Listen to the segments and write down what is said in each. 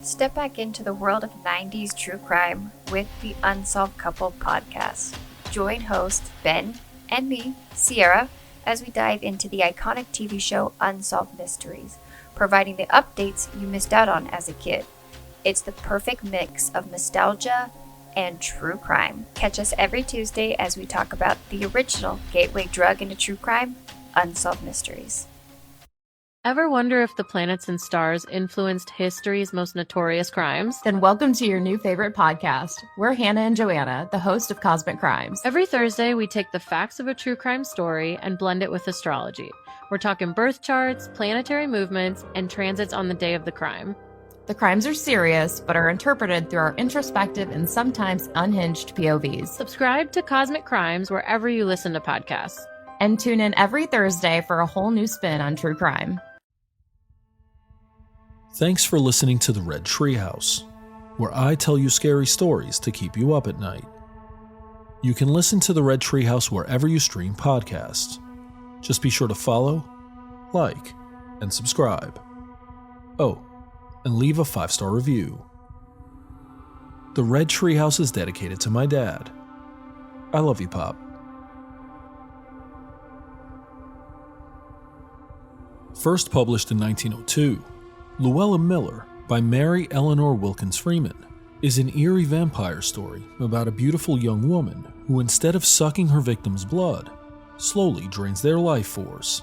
Step back into the world of 90s true crime with the Unsolved Couple podcast. Join hosts Ben and me, Sierra, as we dive into the iconic TV show Unsolved Mysteries, providing the updates you missed out on as a kid. It's the perfect mix of nostalgia and true crime. Catch us every Tuesday as we talk about the original gateway drug into true crime, Unsolved Mysteries. Ever wonder if the planets and stars influenced history's most notorious crimes? Then welcome to your new favorite podcast. We're Hannah and Joanna, the host of Cosmic Crimes. Every Thursday, we take the facts of a true crime story and blend it with astrology. We're talking birth charts, planetary movements, and transits on the day of the crime. The crimes are serious, but are interpreted through our introspective and sometimes unhinged POVs. Subscribe to Cosmic Crimes wherever you listen to podcasts. And tune in every Thursday for a whole new spin on true crime. Thanks for listening to the Red Treehouse, where I tell you scary stories to keep you up at night. You can listen to the Red Treehouse wherever you stream podcasts. Just be sure to follow, like, and subscribe. Oh, and leave a 5-star review. The Red Treehouse is dedicated to my dad. I love you, Pop. First published in 1902, Luella Miller by Mary Eleanor Wilkins Freeman is an eerie vampire story about a beautiful young woman who, instead of sucking her victim's blood, slowly drains their life force.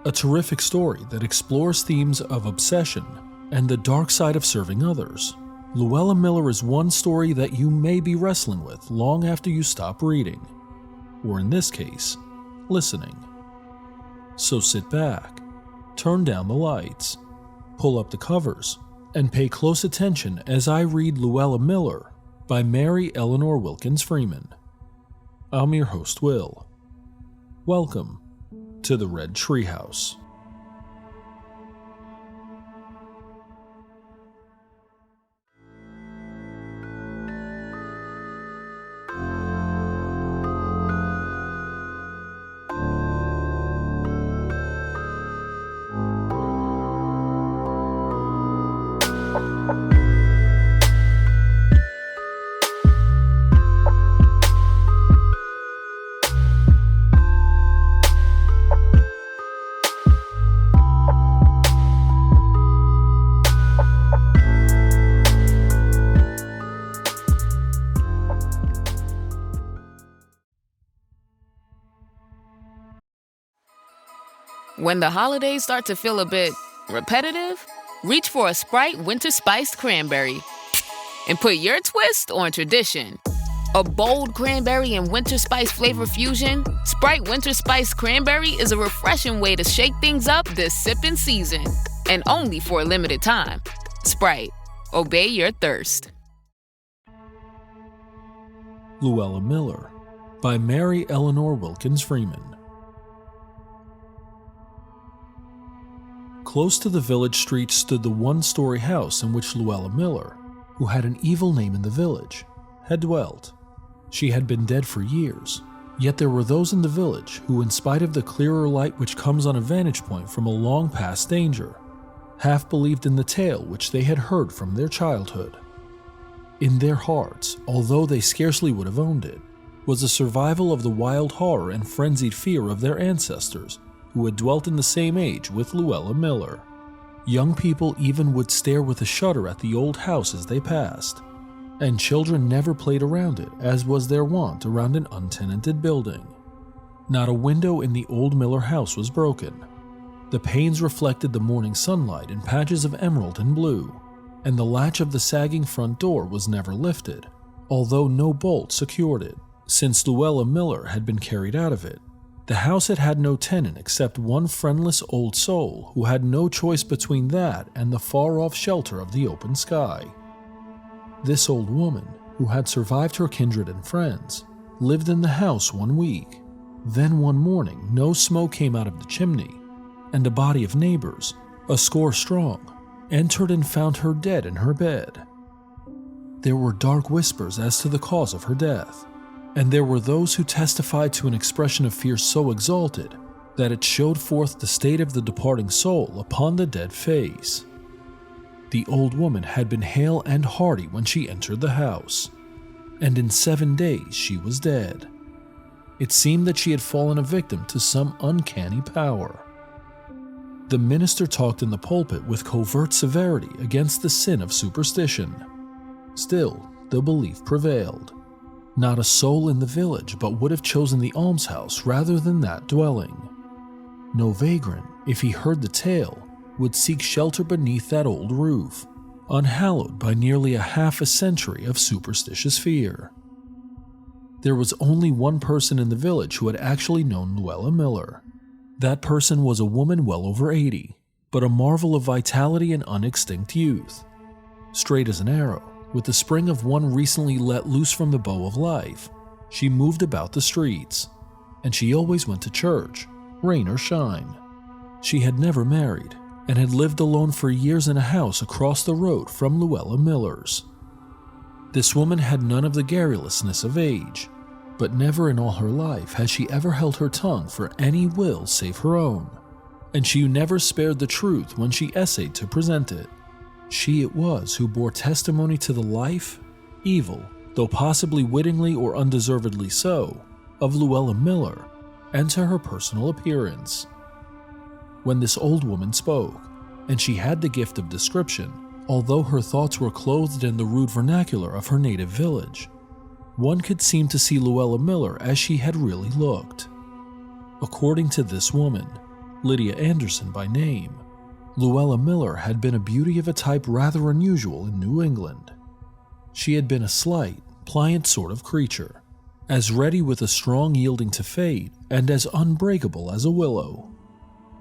A terrific story that explores themes of obsession and the dark side of serving others. Luella Miller is one story that you may be wrestling with long after you stop reading, or in this case, listening. So sit back, turn down the lights, pull up the covers, and pay close attention as I read Luella Miller by Mary Eleanor Wilkins Freeman. I'm your host, Will. Welcome to the Red Treehouse. When the holidays start to feel a bit repetitive, reach for a Sprite Winter Spiced Cranberry and put your twist on tradition. A bold cranberry and winter spice flavor fusion, Sprite Winter Spiced Cranberry is a refreshing way to shake things up this sipping season. And only for a limited time. Sprite, obey your thirst. Luella Miller by Mary Eleanor Wilkins Freeman. Close to the village street stood the one-story house in which Luella Miller, who had an evil name in the village, had dwelt. She had been dead for years, yet there were those in the village who, in spite of the clearer light which comes on a vantage point from a long past danger, half believed in the tale which they had heard from their childhood. In their hearts, although they scarcely would have owned it, was a survival of the wild horror and frenzied fear of their ancestors who had dwelt in the same age with Luella Miller. Young people even would stare with a shudder at the old house as they passed, and children never played around it as was their wont around an untenanted building. Not a window in the old Miller house was broken. The panes reflected the morning sunlight in patches of emerald and blue, and the latch of the sagging front door was never lifted, although no bolt secured it, since Luella Miller had been carried out of it. The house had had no tenant except one friendless old soul who had no choice between that and the far-off shelter of the open sky. This old woman, who had survived her kindred and friends, lived in the house 1 week. Then one morning, no smoke came out of the chimney, and a body of neighbors, a score strong, entered and found her dead in her bed. There were dark whispers as to the cause of her death, and there were those who testified to an expression of fear so exalted that it showed forth the state of the departing soul upon the dead face. The old woman had been hale and hearty when she entered the house, and in 7 days she was dead. It seemed that she had fallen a victim to some uncanny power. The minister talked in the pulpit with covert severity against the sin of superstition. Still, the belief prevailed. Not a soul in the village but would have chosen the almshouse rather than that dwelling. No vagrant, if he heard the tale, would seek shelter beneath that old roof, unhallowed by nearly a half a century of superstitious fear. There was only one person in the village who had actually known Luella Miller. That person was a woman well over 80, but a marvel of vitality and unextinct youth. Straight as an arrow, with the spring of one recently let loose from the bow of life, she moved about the streets, and she always went to church, rain or shine. She had never married, and had lived alone for years in a house across the road from Luella Miller's. This woman had none of the garrulousness of age, but never in all her life had she ever held her tongue for any will save her own, and she never spared the truth when she essayed to present it. She it was who bore testimony to the life, evil, though possibly wittingly or undeservedly so, of Luella Miller, and to her personal appearance. When this old woman spoke, and she had the gift of description, although her thoughts were clothed in the rude vernacular of her native village, one could seem to see Luella Miller as she had really looked. According to this woman, Lydia Anderson by name, Luella Miller had been a beauty of a type rather unusual in New England. She had been a slight, pliant sort of creature, as ready with a strong yielding to fate and as unbreakable as a willow.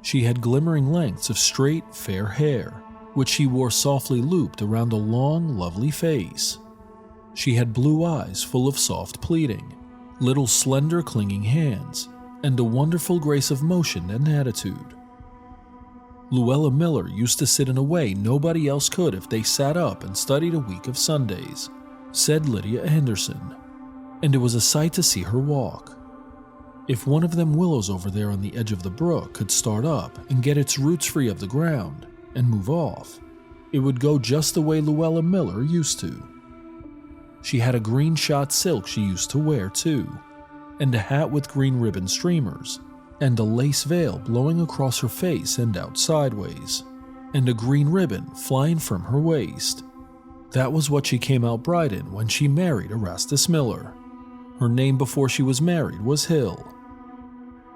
She had glimmering lengths of straight, fair hair, which she wore softly looped around a long, lovely face. She had blue eyes full of soft pleading, little slender clinging hands, and a wonderful grace of motion and attitude. Luella Miller used to sit in a way nobody else could if they sat up and studied a week of Sundays, said Lydia Anderson, and it was a sight to see her walk. If one of them willows over there on the edge of the brook could start up and get its roots free of the ground and move off, it would go just the way Luella Miller used to. She had a green shot silk she used to wear too, and a hat with green ribbon streamers, and a lace veil blowing across her face and out sideways, and a green ribbon flying from her waist. That was what she came out bride in when she married Erastus Miller. Her name before she was married was Hill.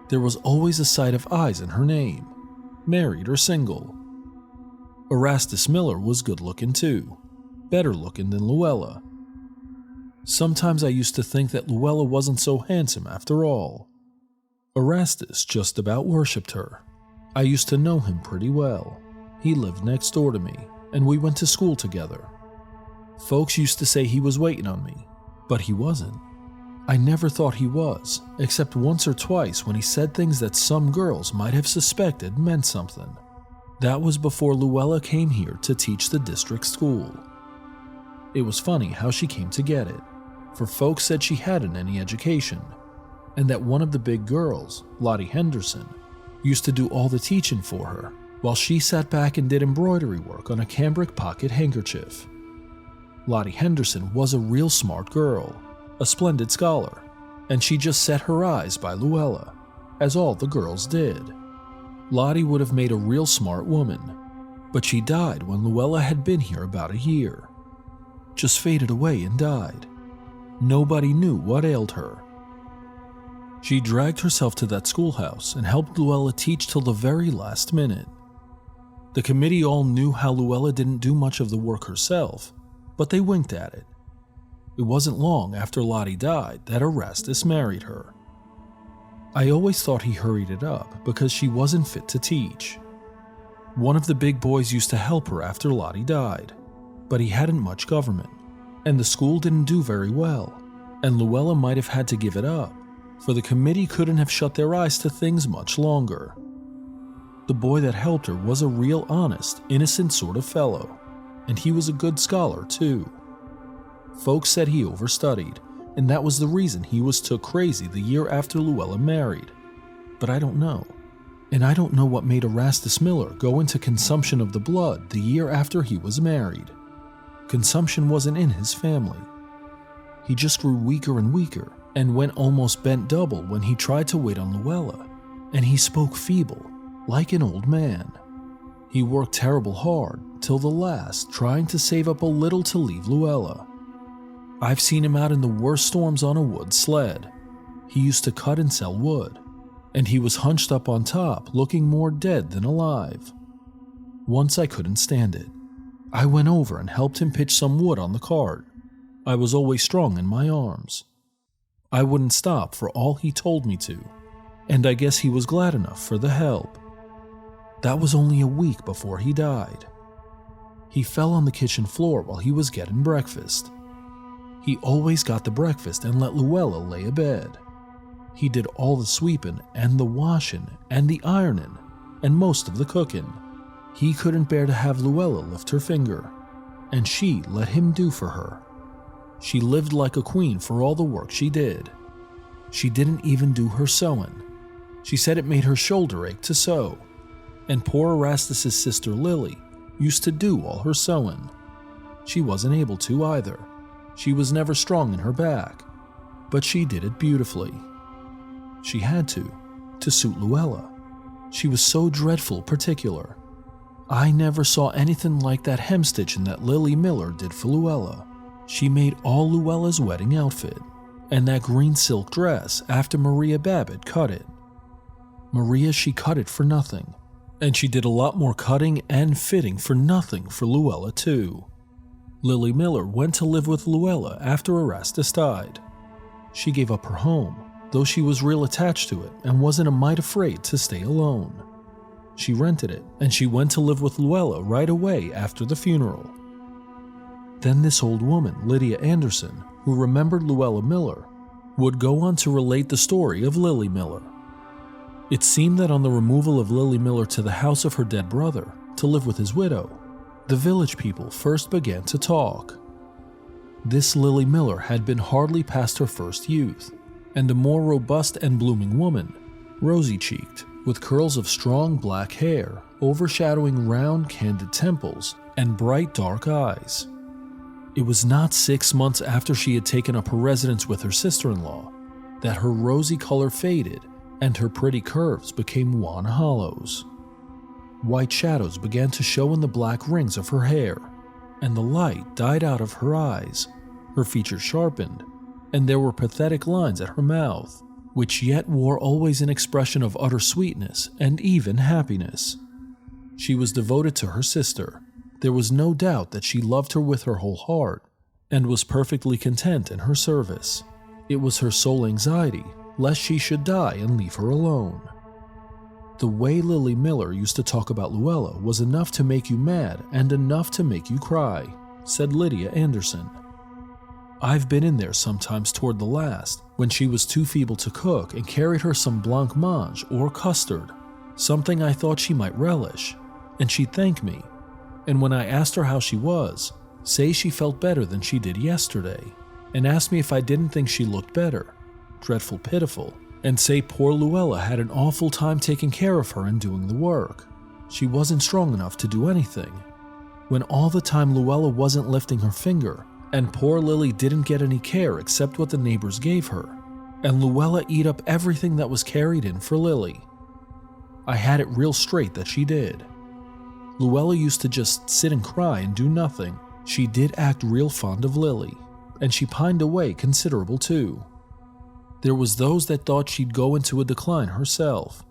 There was always a sight of eyes in her name, married or single. Erastus Miller was good-looking too, better looking than Luella. Sometimes I used to think that Luella wasn't so handsome after all. Erastus just about worshipped her. I used to know him pretty well. He lived next door to me, and we went to school together. Folks used to say he was waiting on me, but he wasn't. I never thought he was, except once or twice when he said things that some girls might have suspected meant something. That was before Luella came here to teach the district school. It was funny how she came to get it, for folks said she hadn't any education, and that one of the big girls, Lottie Henderson, used to do all the teaching for her, while she sat back and did embroidery work on a cambric pocket handkerchief. Lottie Henderson was a real smart girl, a splendid scholar, and she just set her eyes by Luella, as all the girls did. Lottie would have made a real smart woman, but she died when Luella had been here about a year. Just faded away and died. Nobody knew what ailed her. She dragged herself to that schoolhouse and helped Luella teach till the very last minute. The committee all knew how Luella didn't do much of the work herself, but they winked at it. It wasn't long after Lottie died that Erastus married her. I always thought he hurried it up because she wasn't fit to teach. One of the big boys used to help her after Lottie died, but he hadn't much government, and the school didn't do very well, and Luella might have had to give it up, for the committee couldn't have shut their eyes to things much longer. The boy that helped her was a real honest, innocent sort of fellow, and he was a good scholar too. Folks said he overstudied, and that was the reason he was took crazy the year after Luella married, but I don't know. And I don't know what made Erastus Miller go into consumption of the blood the year after he was married. Consumption wasn't in his family. He just grew weaker and weaker and went almost bent double when he tried to wait on Luella, and he spoke feeble, like an old man. He worked terrible hard, till the last, trying to save up a little to leave Luella. I've seen him out in the worst storms on a wood sled. He used to cut and sell wood, and he was hunched up on top, looking more dead than alive. Once I couldn't stand it. I went over and helped him pitch some wood on the cart. I was always strong in my arms. I wouldn't stop for all he told me to, and I guess he was glad enough for the help. That was only a week before he died. He fell on the kitchen floor while he was getting breakfast. He always got the breakfast and let Luella lay abed. He did all the sweeping and the washing and the ironing and most of the cooking. He couldn't bear to have Luella lift her finger, and she let him do for her. She lived like a queen for all the work she did. She didn't even do her sewing. She said it made her shoulder ache to sew. And poor Erastus's sister Lily used to do all her sewing. She wasn't able to either. She was never strong in her back, but she did it beautifully. She had to suit Luella. She was so dreadful particular. I never saw anything like that hemstitching that Lily Miller did for Luella. She made all Luella's wedding outfit, and that green silk dress after Maria Babbitt cut it. Maria, she cut it for nothing, and she did a lot more cutting and fitting for nothing for Luella too. Lily Miller went to live with Luella after Erastus died. She gave up her home, though she was real attached to it and wasn't a mite afraid to stay alone. She rented it, and she went to live with Luella right away after the funeral. Then this old woman, Lydia Anderson, who remembered Luella Miller, would go on to relate the story of Lily Miller. It seemed that on the removal of Lily Miller to the house of her dead brother, to live with his widow, the village people first began to talk. This Lily Miller had been hardly past her first youth, and a more robust and blooming woman, rosy-cheeked, with curls of strong black hair, overshadowing round, candid temples and bright dark eyes. It was not 6 months after she had taken up her residence with her sister-in-law that her rosy color faded and her pretty curves became wan hollows. White shadows began to show in the black rings of her hair, and the light died out of her eyes. Her features sharpened, and there were pathetic lines at her mouth, which yet wore always an expression of utter sweetness and even happiness. She was devoted to her sister. There was no doubt that she loved her with her whole heart, and was perfectly content in her service. It was her sole anxiety, lest she should die and leave her alone. The way Lily Miller used to talk about Luella was enough to make you mad and enough to make you cry, said Lydia Anderson. I've been in there sometimes toward the last, when she was too feeble to cook, and carried her some blancmange or custard, something I thought she might relish, and she'd thank me, and when I asked her how she was, say she felt better than she did yesterday, and asked me if I didn't think she looked better, dreadful pitiful, and say poor Luella had an awful time taking care of her and doing the work. She wasn't strong enough to do anything, when all the time Luella wasn't lifting her finger, and poor Lily didn't get any care except what the neighbors gave her, and Luella eat up everything that was carried in for Lily. I had it real straight that she did. Luella used to just sit and cry and do nothing. She did act real fond of Lily, and she pined away considerable too. There was those that thought she'd go into a decline herself.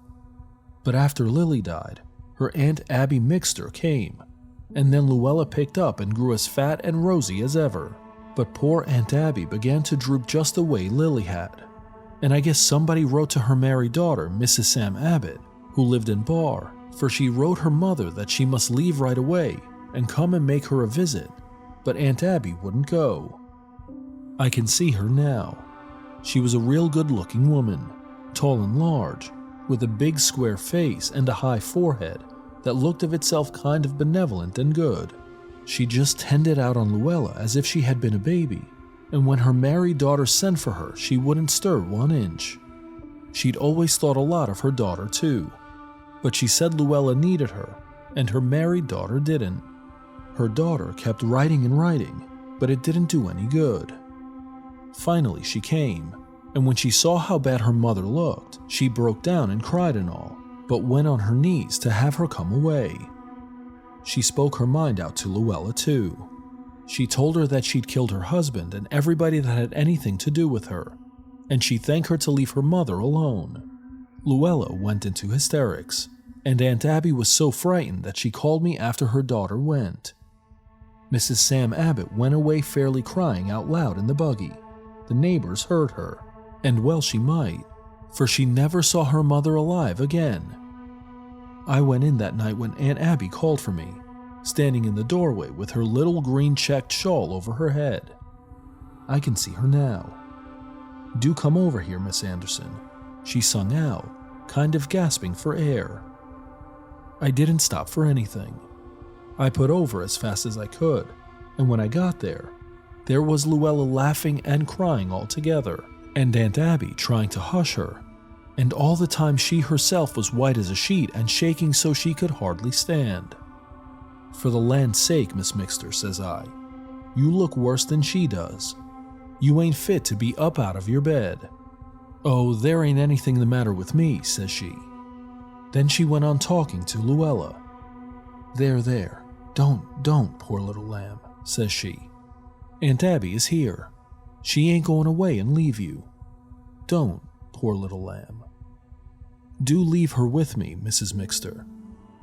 But after Lily died, her Aunt Abby Mixter came, and then Luella picked up and grew as fat and rosy as ever. But poor Aunt Abby began to droop just the way Lily had, and I guess somebody wrote to her married daughter, Mrs. Sam Abbott, who lived in Barr, for she wrote her mother that she must leave right away and come and make her a visit, but Aunt Abby wouldn't go. I can see her now. She was a real good-looking woman, tall and large, with a big square face and a high forehead that looked of itself kind of benevolent and good. She just tended out on Luella as if she had been a baby, and when her married daughter sent for her, she wouldn't stir 1 inch. She'd always thought a lot of her daughter too. but she said Luella needed her, and her married daughter didn't. Her daughter kept writing and writing, but it didn't do any good. Finally, she came, and when she saw how bad her mother looked, she broke down and cried and all, but went on her knees to have her come away. She spoke her mind out to Luella too. She told her that she'd killed her husband and everybody that had anything to do with her, and she thanked her to leave her mother alone. Luella went into hysterics, and Aunt Abby was so frightened that she called me after her daughter went. Mrs. Sam Abbott went away fairly crying out loud in the buggy. The neighbors heard her, and well she might, for she never saw her mother alive again. I went in that night when Aunt Abby called for me, standing in the doorway with her little green checked shawl over her head. I can see her now. "Do come over here, Miss Anderson," she sung out, kind of gasping for air. I didn't stop for anything. I put over as fast as I could, and when I got there was Luella laughing and crying all together, and Aunt Abby trying to hush her, and all the time she herself was white as a sheet and shaking so she could hardly stand. "For the land's sake, Miss Mixter," says I, "you look worse than she does. You ain't fit to be up out of your bed." "Oh, there ain't anything the matter with me," says she. Then she went on talking to Luella. There, don't, poor little lamb," says she. "Aunt Abby is here. She ain't going away and leave you. Don't, poor little lamb. Do leave her with me, Mrs. Mixter,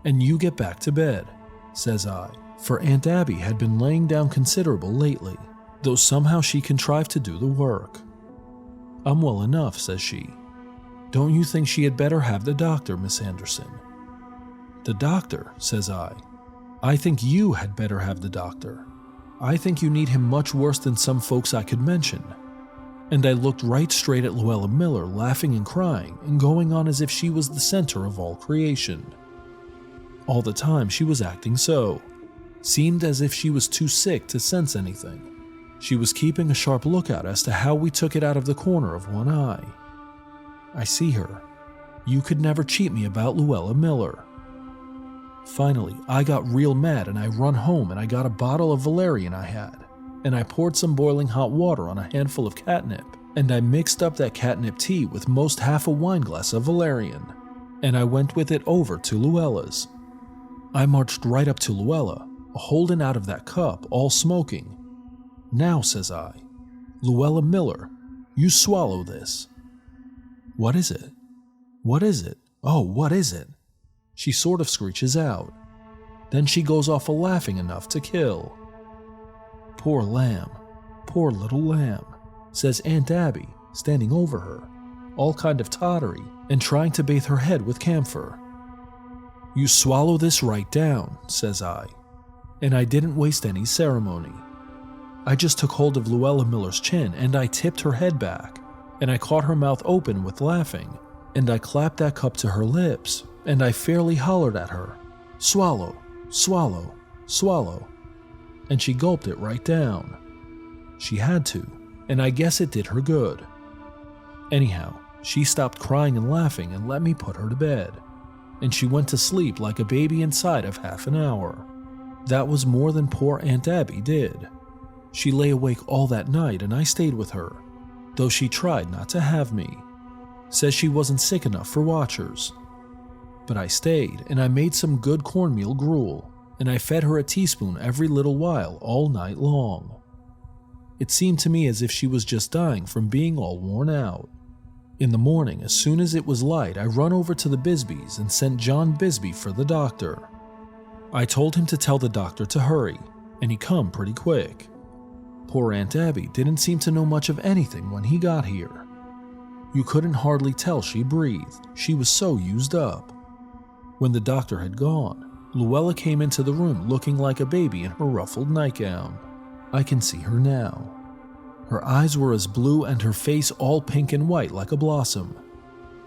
and you get back to bed," says I, for Aunt Abby had been laying down considerable lately, though somehow she contrived to do the work. "I'm well enough," says she. "Don't you think she had better have the doctor, Miss Anderson?" "The doctor?" says I. "I think you had better have the doctor. I think you need him much worse than some folks I could mention." And I looked right straight at Luella Miller, laughing and crying and going on as if she was the center of all creation. All the time she was acting so. Seemed as if she was too sick to sense anything. She was keeping a sharp lookout as to how we took it out of the corner of one eye. I see her. You could never cheat me about Luella Miller. Finally, I got real mad and I run home and I got a bottle of valerian I had, and I poured some boiling hot water on a handful of catnip, and I mixed up that catnip tea with most half a wine glass of valerian, and I went with it over to Luella's. I marched right up to Luella, holding out of that cup, all smoking. "Now," says I, "Luella Miller, you swallow this." "What is it? What is it? Oh, what is it?" She sort of screeches out. Then she goes off a-laughing enough to kill. "Poor lamb, poor little lamb," says Aunt Abby, standing over her, all kind of tottery and trying to bathe her head with camphor. "You swallow this right down," says I, and I didn't waste any ceremony. I just took hold of Luella Miller's chin and I tipped her head back, and I caught her mouth open with laughing, and I clapped that cup to her lips, and I fairly hollered at her, "Swallow, swallow, swallow," and she gulped it right down. She had to, and I guess it did her good. Anyhow, she stopped crying and laughing and let me put her to bed, and she went to sleep like a baby inside of half an hour. That was more than poor Aunt Abby did. She lay awake all that night and I stayed with her, though she tried not to have me. Says she wasn't sick enough for watchers. But I stayed, and I made some good cornmeal gruel, and I fed her a teaspoon every little while all night long. It seemed to me as if she was just dying from being all worn out. In the morning, as soon as it was light, I run over to the Bisbees and sent John Bisbee for the doctor. I told him to tell the doctor to hurry, and he come pretty quick. Poor Aunt Abby didn't seem to know much of anything when he got here. You couldn't hardly tell she breathed, she was so used up. When the doctor had gone, Luella came into the room looking like a baby in her ruffled nightgown. I can see her now. Her eyes were as blue and her face all pink and white like a blossom,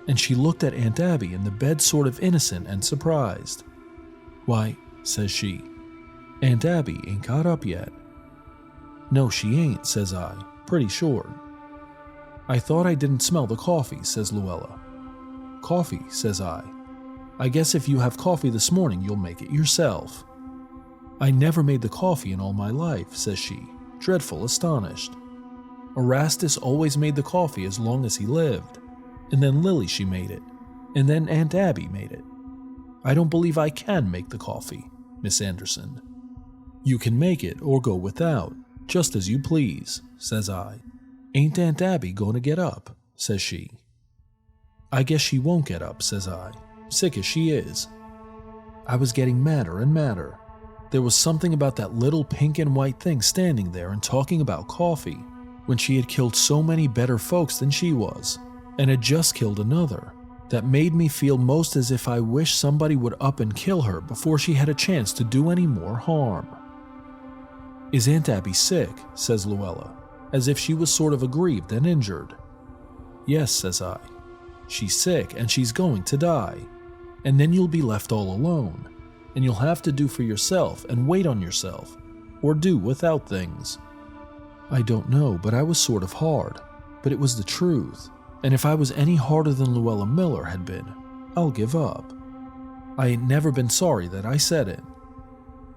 and she looked at Aunt Abby in the bed sort of innocent and surprised. "Why," says she, "Aunt Abby ain't got up yet." "No, she ain't," says I, pretty short. "I thought I didn't smell the coffee," says Luella. "Coffee," says I. I guess if you have coffee this morning, you'll make it yourself." "I never made the coffee in all my life," says she, dreadful astonished. "Erastus always made the coffee as long as he lived. And then Lily, she made it. And then Aunt Abby made it. I don't believe I can make the coffee, Miss Anderson." "You can make it or go without, just as you please," says I. "Ain't Aunt Abby going to get up?" says she. "I guess she won't get up," says I, sick as she is. I was getting madder and madder. There was something about that little pink and white thing standing there and talking about coffee, when she had killed so many better folks than she was, and had just killed another, that made me feel most as if I wished somebody would up and kill her before she had a chance to do any more harm. "Is Aunt Abby sick?" says Luella, as if she was sort of aggrieved and injured. "Yes," says I. "She's sick and she's going to die. And then you'll be left all alone, and you'll have to do for yourself and wait on yourself, or do without things." I don't know, but I was sort of hard, but it was the truth, and if I was any harder than Luella Miller had been, I'll give up. I ain't never been sorry that I said it.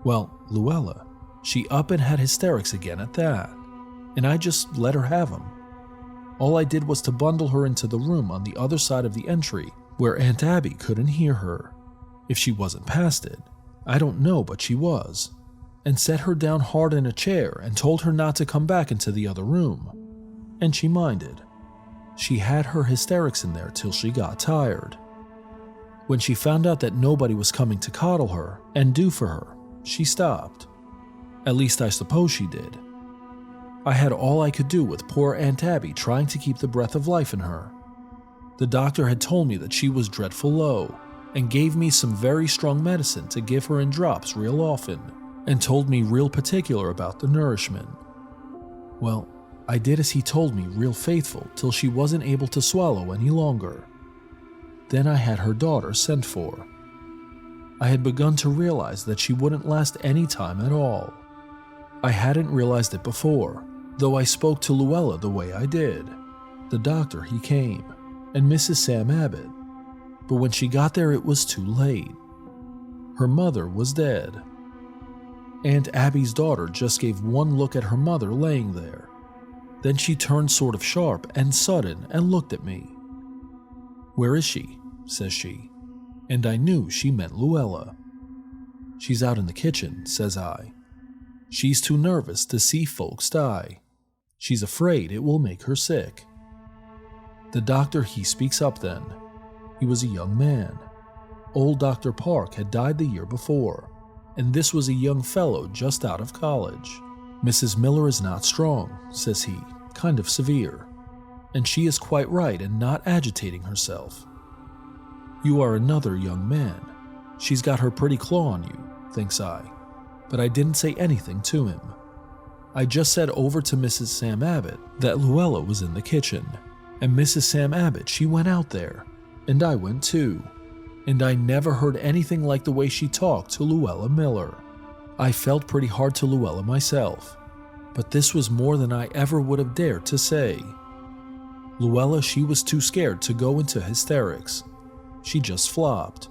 Well, Luella, she up and had hysterics again at that, and I just let her have 'em. All I did was to bundle her into the room on the other side of the entry where Aunt Abby couldn't hear her. If she wasn't past it, I don't know, but she was, and set her down hard in a chair and told her not to come back into the other room. And she minded. She had her hysterics in there till she got tired. When she found out that nobody was coming to coddle her and do for her, she stopped. At least I suppose she did. I had all I could do with poor Aunt Abby trying to keep the breath of life in her. The doctor had told me that she was dreadful low, and gave me some very strong medicine to give her in drops real often, and told me real particular about the nourishment. Well, I did as he told me real faithful till she wasn't able to swallow any longer. Then I had her daughter sent for. I had begun to realize that she wouldn't last any time at all. I hadn't realized it before, though I spoke to Luella the way I did. The doctor, he came, and Mrs. Sam Abbott, but when she got there it was too late. Her mother was dead. Aunt Abby's daughter just gave one look at her mother laying there. Then she turned sort of sharp and sudden and looked at me. "Where is she?" says she, and I knew she meant Luella. "She's out in the kitchen," says I. "She's too nervous to see folks die. She's afraid it will make her sick." The doctor, he speaks up then. He was a young man. Old Dr. Park had died the year before, and this was a young fellow just out of college. "Mrs. Miller is not strong," says he, kind of severe, "and she is quite right in not agitating herself. You are another young man. She's got her pretty claw on you," thinks I, but I didn't say anything to him. I just said over to Mrs. Sam Abbott that Luella was in the kitchen, and Mrs. Sam Abbott, she went out there, and I went too, and I never heard anything like the way she talked to Luella Miller. I felt pretty hard to Luella myself, but this was more than I ever would have dared to say. Luella, she was too scared to go into hysterics. She just flopped.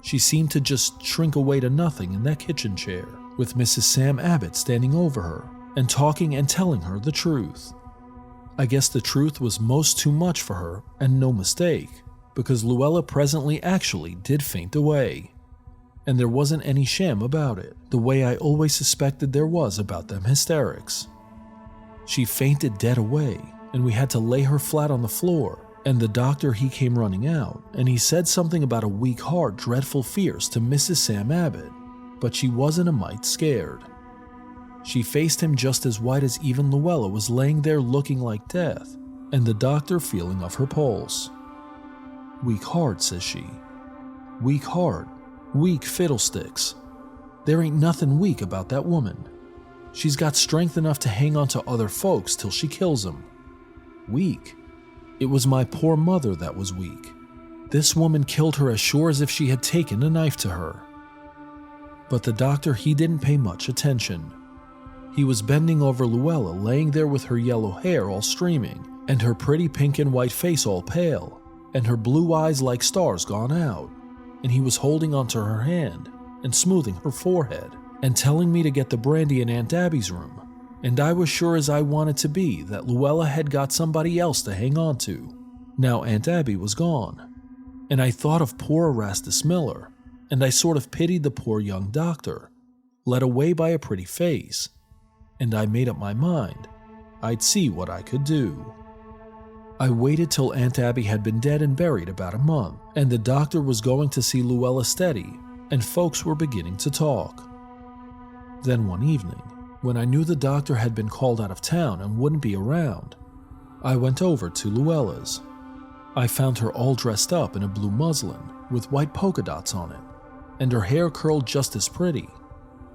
She seemed to just shrink away to nothing in that kitchen chair, with Mrs. Sam Abbott standing over her and talking and telling her the truth. I guess the truth was most too much for her, and no mistake, because Luella presently actually did faint away. And there wasn't any sham about it, the way I always suspected there was about them hysterics. She fainted dead away, and we had to lay her flat on the floor, and the doctor, he came running out, and he said something about a weak heart, dreadful fears to Mrs. Sam Abbott, but she wasn't a mite scared. She faced him just as white as even Luella was laying there looking like death, and the doctor feeling of her pulse. "Weak heart," says she. "Weak heart. Weak fiddlesticks. There ain't nothing weak about that woman. She's got strength enough to hang on to other folks till she kills 'em. Weak? It was my poor mother that was weak. This woman killed her as sure as if she had taken a knife to her." But the doctor, he didn't pay much attention. He was bending over Luella, laying there with her yellow hair all streaming, and her pretty pink and white face all pale, and her blue eyes like stars gone out. and he was holding onto her hand and smoothing her forehead and telling me to get the brandy in Aunt Abby's room. And I was sure as I wanted to be that Luella had got somebody else to hang on to. Now Aunt Abby was gone, and I thought of poor Erastus Miller, and I sort of pitied the poor young doctor, led away by a pretty face, and I made up my mind I'd see what I could do. I waited till Aunt Abby had been dead and buried about a month, and the doctor was going to see Luella steady, and folks were beginning to talk. Then one evening, when I knew the doctor had been called out of town and wouldn't be around, I went over to Luella's. I found her all dressed up in a blue muslin with white polka dots on it, and her hair curled just as pretty,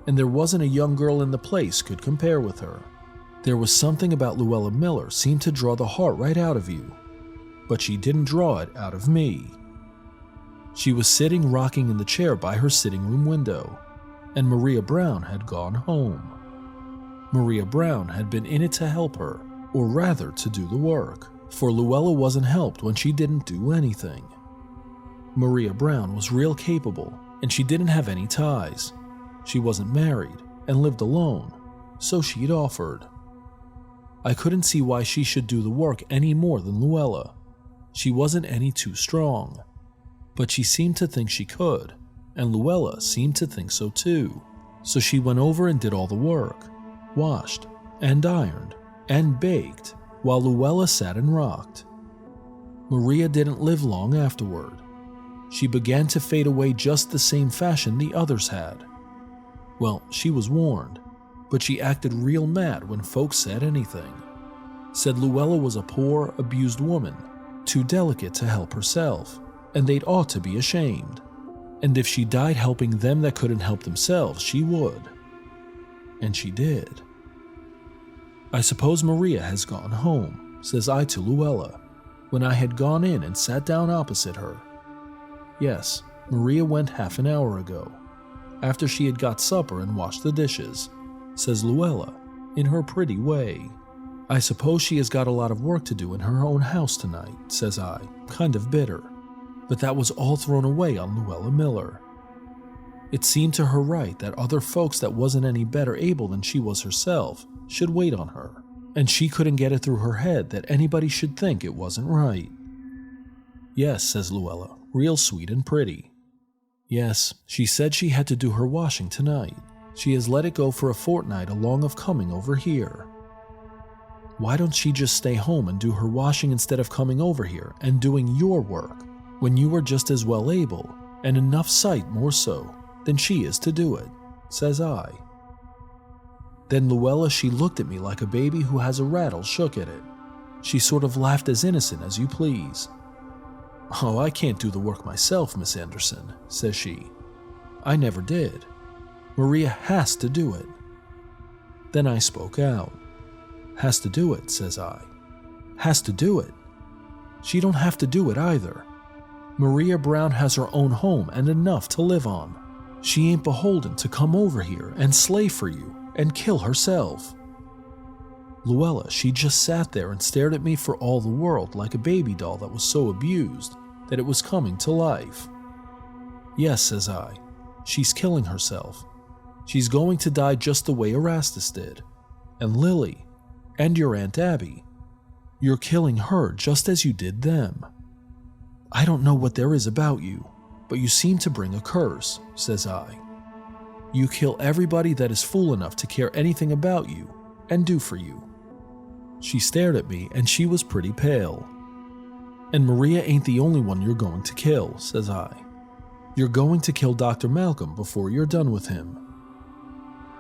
and there wasn't a young girl in the place could compare with her. There was something about Luella Miller seemed to draw the heart right out of you, but she didn't draw it out of me. She was sitting rocking in the chair by her sitting room window, and Maria Brown had gone home. Maria Brown had been in it to help her, or rather to do the work, for Luella wasn't helped when she didn't do anything. Maria Brown was real capable, and she didn't have any ties. She wasn't married and lived alone, so she'd offered. I couldn't see why she should do the work any more than Luella. She wasn't any too strong, but she seemed to think she could, and Luella seemed to think so too. So she went over and did all the work, washed and ironed and baked, while Luella sat and rocked. Maria didn't live long afterward. She began to fade away just the same fashion the others had. Well, she was warned, but she acted real mad when folks said anything. Said Luella was a poor, abused woman, too delicate to help herself, and they'd ought to be ashamed. And if she died helping them that couldn't help themselves, she would. And she did. I suppose Maria has gone home, says I to Luella, when I had gone in and sat down opposite her. Yes, Maria went half an hour ago, after she had got supper and washed the dishes, says Luella, in her pretty way. I suppose she has got a lot of work to do in her own house tonight, says I, kind of bitter. But that was all thrown away on Luella Miller. It seemed to her right that other folks that wasn't any better able than she was herself should wait on her, and she couldn't get it through her head that anybody should think it wasn't right. Yes, says Luella, real sweet and pretty. Yes, she said she had to do her washing tonight. She has let it go for a fortnight along of coming over here. Why don't she just stay home and do her washing instead of coming over here and doing your work, when you are just as well able, and enough sight more so, than she is to do it, says I. Then Luella, she looked at me like a baby who has a rattle shook at it. She sort of laughed as innocent as you please. Oh, I can't do the work myself, Miss Anderson, says she. I never did. Maria has to do it. Then I spoke out. Has to do it, says I. Has to do it. She don't have to do it either. Maria Brown has her own home and enough to live on. She ain't beholden to come over here and slave for you and kill herself. Luella, she just sat there and stared at me for all the world like a baby doll that was so abused that it was coming to life. Yes, says I, she's killing herself. She's going to die just the way Erastus did. And Lily, and your Aunt Abby, you're killing her just as you did them. I don't know what there is about you, but you seem to bring a curse, says I. You kill everybody that is fool enough to care anything about you and do for you. She stared at me and she was pretty pale. And Maria ain't the only one you're going to kill, says I. You're going to kill Dr. Malcolm before you're done with him.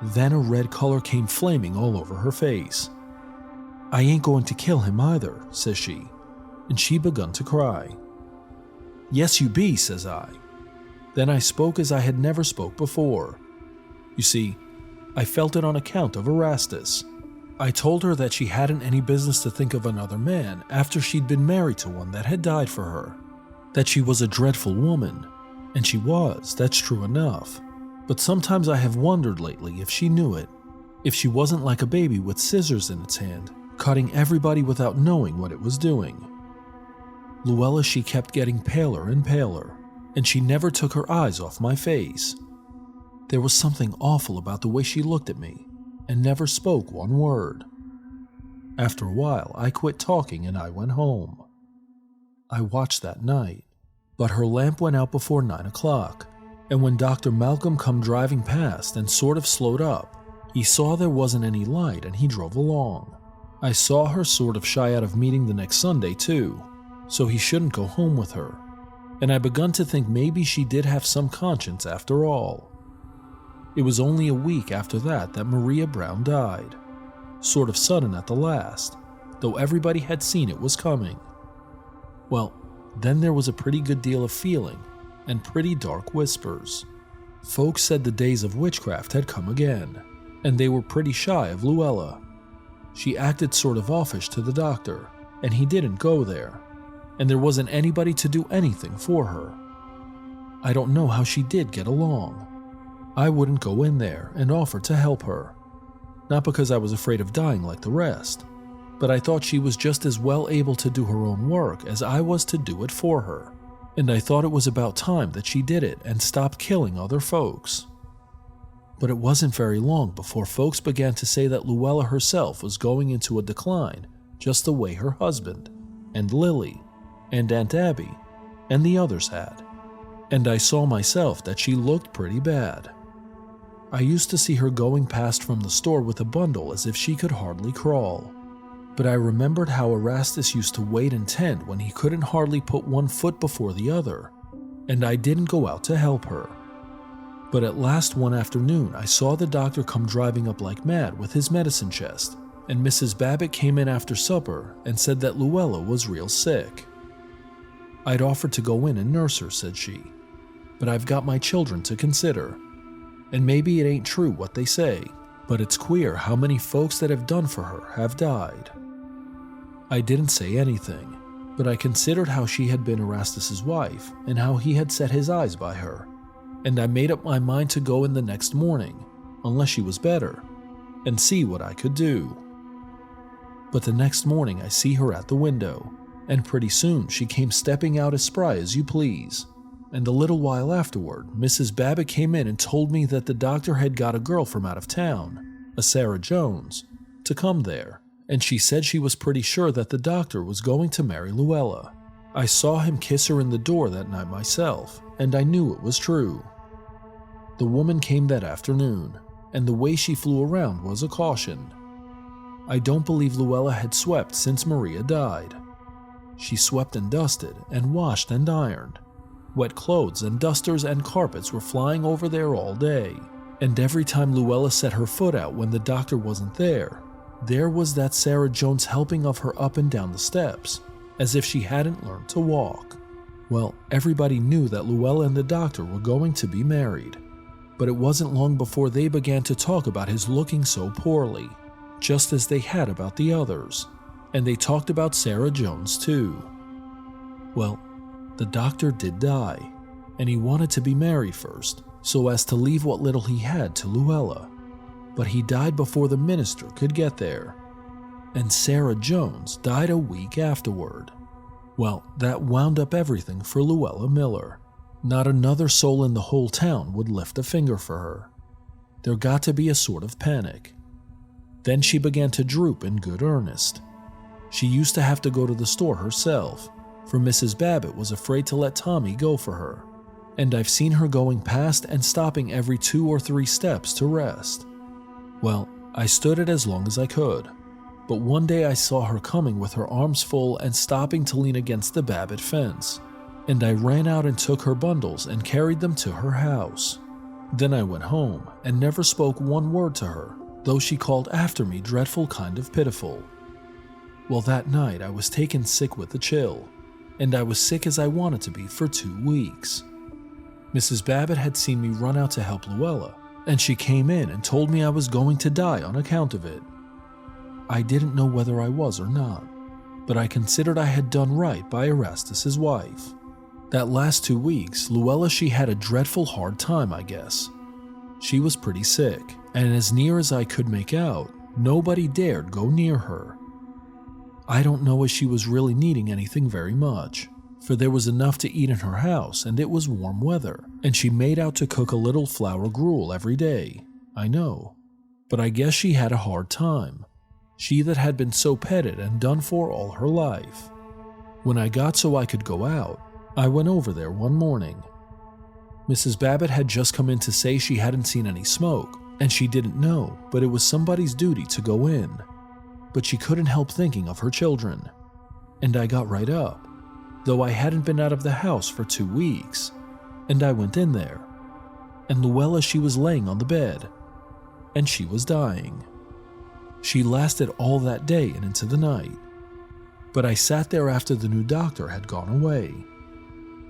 Then a red color came flaming all over her face. I ain't going to kill him either, says she, and she begun to cry. Yes, you be, says I. Then I spoke as I had never spoke before. You see, I felt it on account of Erastus. I told her that she hadn't any business to think of another man after she'd been married to one that had died for her. That she was a dreadful woman, and she was, that's true enough. But sometimes I have wondered lately if she knew it, if she wasn't like a baby with scissors in its hand, cutting everybody without knowing what it was doing. Luella, she kept getting paler and paler, and she never took her eyes off my face. There was something awful about the way she looked at me and never spoke one word. After a while, I quit talking and I went home. I watched that night, but her lamp went out before 9 o'clock, and when Dr. Malcolm come driving past and sort of slowed up, he saw there wasn't any light and he drove along. I saw her sort of shy out of meeting the next Sunday too, so he shouldn't go home with her, and I begun to think maybe she did have some conscience after all. It was only a week after that Maria Brown died. Sort of sudden at the last, though everybody had seen it was coming. Well, then there was a pretty good deal of feeling and pretty dark whispers. Folks said the days of witchcraft had come again, and they were pretty shy of Luella. She acted sort of offish to the doctor, and he didn't go there, and there wasn't anybody to do anything for her. I don't know how she did get along. I wouldn't go in there and offer to help her. Not because I was afraid of dying like the rest, but I thought she was just as well able to do her own work as I was to do it for her, and I thought it was about time that she did it and stopped killing other folks. But it wasn't very long before folks began to say that Luella herself was going into a decline just the way her husband, and Lily, and Aunt Abby, and the others had, and I saw myself that she looked pretty bad. I used to see her going past from the store with a bundle as if she could hardly crawl. But I remembered how Erastus used to wait in tent when he couldn't hardly put one foot before the other, and I didn't go out to help her. But at last one afternoon I saw the doctor come driving up like mad with his medicine chest, and Mrs. Babbitt came in after supper and said that Luella was real sick. I'd offered to go in and nurse her, said she, but I've got my children to consider. And maybe it ain't true what they say, but it's queer how many folks that have done for her have died. I didn't say anything, but I considered how she had been Erastus's wife and how he had set his eyes by her, and I made up my mind to go in the next morning, unless she was better, and see what I could do. But the next morning I see her at the window, and pretty soon she came stepping out as spry as you please. And a little while afterward, Mrs. Babbitt came in and told me that the doctor had got a girl from out of town, a Sarah Jones, to come there, and she said she was pretty sure that the doctor was going to marry Luella. I saw him kiss her in the door that night myself, and I knew it was true. The woman came that afternoon, and the way she flew around was a caution. I don't believe Luella had swept since Maria died. She swept and dusted, and washed and ironed. Wet clothes and dusters and carpets were flying over there all day, and every time Luella set her foot out when the doctor wasn't there was that Sarah Jones helping of her up and down the steps, as if she hadn't learned to walk. Well, everybody knew that Luella and the doctor were going to be married, but it wasn't long before they began to talk about his looking so poorly, just as they had about the others, and they talked about Sarah Jones too. Well, the doctor did die, and he wanted to be married first, so as to leave what little he had to Luella. But he died before the minister could get there, and Sarah Jones died a week afterward. Well, that wound up everything for Luella Miller. Not another soul in the whole town would lift a finger for her. There got to be a sort of panic. Then she began to droop in good earnest. She used to have to go to the store herself, for Mrs. Babbitt was afraid to let Tommy go for her, and I've seen her going past and stopping every 2 or 3 steps to rest. Well, I stood it as long as I could, but one day I saw her coming with her arms full and stopping to lean against the Babbitt fence, and I ran out and took her bundles and carried them to her house. Then I went home and never spoke one word to her, though she called after me dreadful kind of pitiful. Well, that night I was taken sick with a chill, and I was sick as I wanted to be for 2 weeks. Mrs. Babbitt had seen me run out to help Luella, and she came in and told me I was going to die on account of it. I didn't know whether I was or not, but I considered I had done right by Erastus's wife. That last 2 weeks, Luella, she had a dreadful hard time, I guess. She was pretty sick, and as near as I could make out, nobody dared go near her. I don't know as she was really needing anything very much, for there was enough to eat in her house and it was warm weather, and she made out to cook a little flour gruel every day. I know. But I guess she had a hard time. She that had been so petted and done for all her life. When I got so I could go out, I went over there one morning. Mrs. Babbitt had just come in to say she hadn't seen any smoke, and she didn't know, but it was somebody's duty to go in. But she couldn't help thinking of her children. And I got right up, though I hadn't been out of the house for 2 weeks, and I went in there. And Luella, she was laying on the bed, and she was dying. She lasted all that day and into the night. But I sat there after the new doctor had gone away.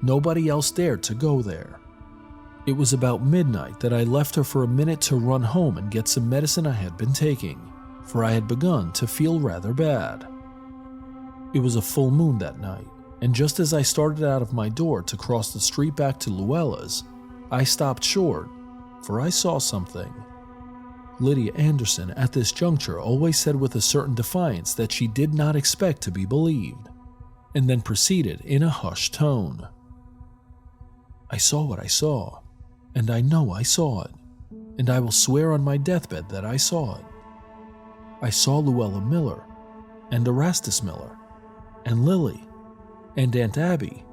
Nobody else dared to go there. It was about midnight that I left her for a minute to run home and get some medicine I had been taking, for I had begun to feel rather bad. It was a full moon that night, and just as I started out of my door to cross the street back to Luella's, I stopped short, for I saw something. Lydia Anderson at this juncture always said with a certain defiance that she did not expect to be believed, and then proceeded in a hushed tone. I saw what I saw, and I know I saw it, and I will swear on my deathbed that I saw it. I saw Luella Miller, and Erastus Miller, and Lily, and Aunt Abby,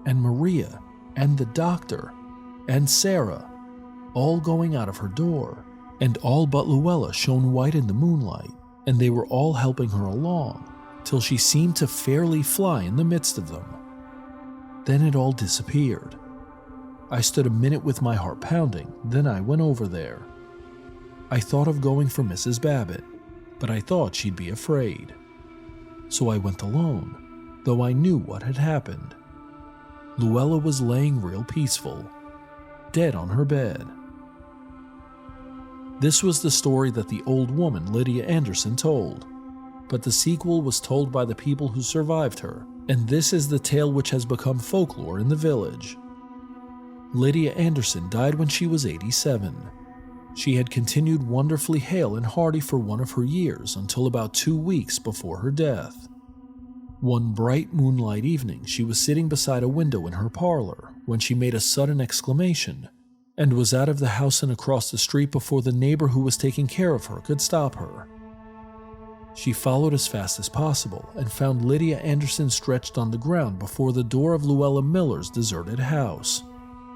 and Maria, and the doctor, and Sarah, all going out of her door, and all but Luella shone white in the moonlight, and they were all helping her along, till she seemed to fairly fly in the midst of them. Then it all disappeared. I stood a minute with my heart pounding, then I went over there. I thought of going for Mrs. Babbitt, but I thought she'd be afraid. So I went alone, though I knew what had happened. Luella was laying real peaceful, dead on her bed. This was the story that the old woman Lydia Anderson told, but the sequel was told by the people who survived her, and this is the tale which has become folklore in the village. Lydia Anderson died when she was 87. She had continued wonderfully hale and hearty for one of her years until about 2 weeks before her death. One bright moonlight evening, she was sitting beside a window in her parlor when she made a sudden exclamation and was out of the house and across the street before the neighbor who was taking care of her could stop her. She followed as fast as possible and found Lydia Anderson stretched on the ground before the door of Luella Miller's deserted house,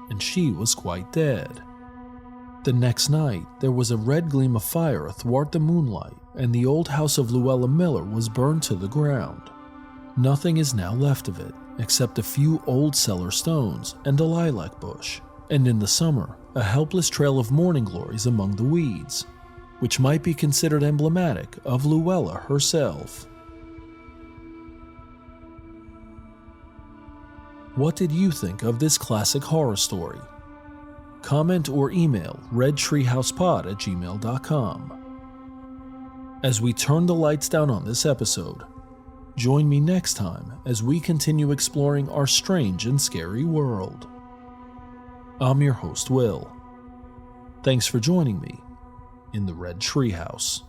and she was quite dead. The next night, there was a red gleam of fire athwart the moonlight, and the old house of Luella Miller was burned to the ground. Nothing is now left of it, except a few old cellar stones and a lilac bush, and in the summer, a helpless trail of morning glories among the weeds, which might be considered emblematic of Luella herself. What did you think of this classic horror story? Comment or email redtreehousepod@gmail.com. As we turn the lights down on this episode, join me next time as we continue exploring our strange and scary world. I'm your host, Will. Thanks for joining me in the Red Treehouse.